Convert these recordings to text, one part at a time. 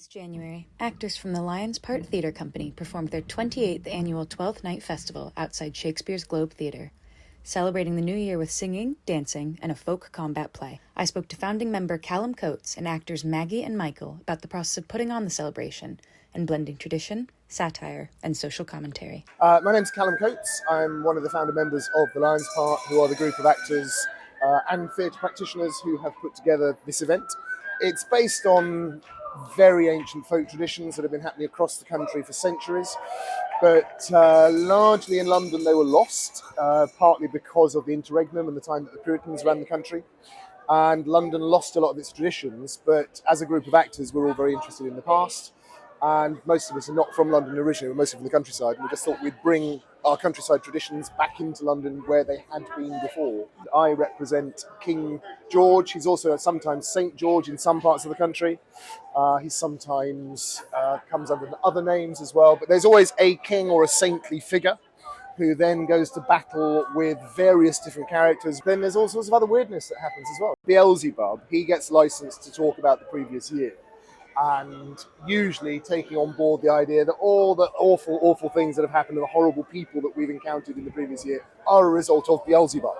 This January, actors from the Lions Part Theatre Company performed their 28th annual Twelfth Night Festival outside Shakespeare's Globe Theatre, celebrating the new year with singing, dancing, and a folk combat play. I spoke to founding member Callum Coates and actors Maggie and Michael about the process of putting on the celebration and blending tradition, satire, and social commentary. My name's Callum Coates. I'm one of the founder members of the Lions Part, who are the group of actors and theatre practitioners who have put together this event. It's based on very ancient folk traditions that have been happening across the country for centuries, but largely in London they were lost, partly because of the interregnum and the time that the Puritans ran the country. And London lost a lot of its traditions, but as a group of actors we're all very interested in the past, and most of us are not from London originally, we're mostly from the countryside, and we just thought we'd bring our countryside traditions back into London where they had been before. I represent King George. He's also sometimes St. George in some parts of the country. He sometimes comes under other names as well, but there's always a king or a saintly figure who then goes to battle with various different characters. Then there's all sorts of other weirdness that happens as well. Beelzebub, he gets licensed to talk about the previous year, and usually taking on board the idea that all the awful things that have happened and the horrible people that we've encountered in the previous year are a result of Beelzebub.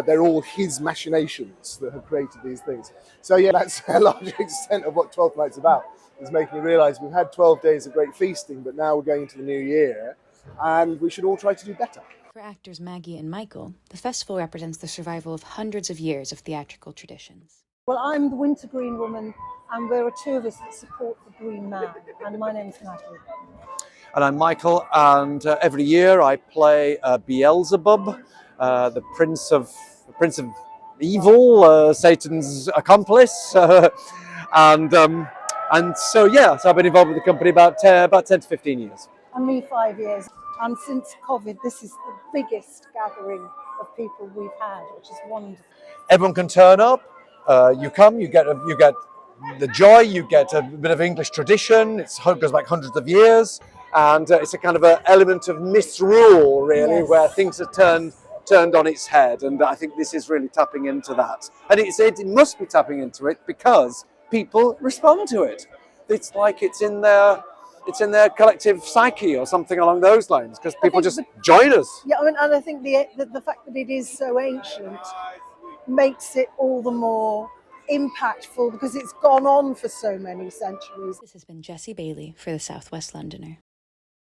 They're all his machinations that have created these things. So yeah, that's a large extent of what 12th Night's about, is making you realise we've had 12 days of great feasting, but now we're going into the new year, and we should all try to do better. For actors Maggie and Michael, the festival represents the survival of hundreds of years of theatrical traditions. Well, I'm the Wintergreen woman, and there are two of us that support the Green Man, and my name's Natalie. And I'm Michael, and every year I play Beelzebub, the prince of evil, Satan's accomplice, and so I've been involved with the company about 10 to 15 years. And me 5 years, and since COVID, this is the biggest gathering of people we've had, which is wonderful. Everyone can turn up. You come, you get the joy, you get a bit of English tradition. It goes back hundreds of years, and it's a kind of an element of misrule, really, Yes. where things are turned on its head, and I think this is really tapping into that. And it must be tapping into it because people respond to it. It's like it's in their collective psyche or something along those lines, because people just join us. Yeah, and I think the fact that it is so ancient makes it all the more impactful because it's gone on for so many centuries. This has been Jessie Bailey for the Southwest Londoner.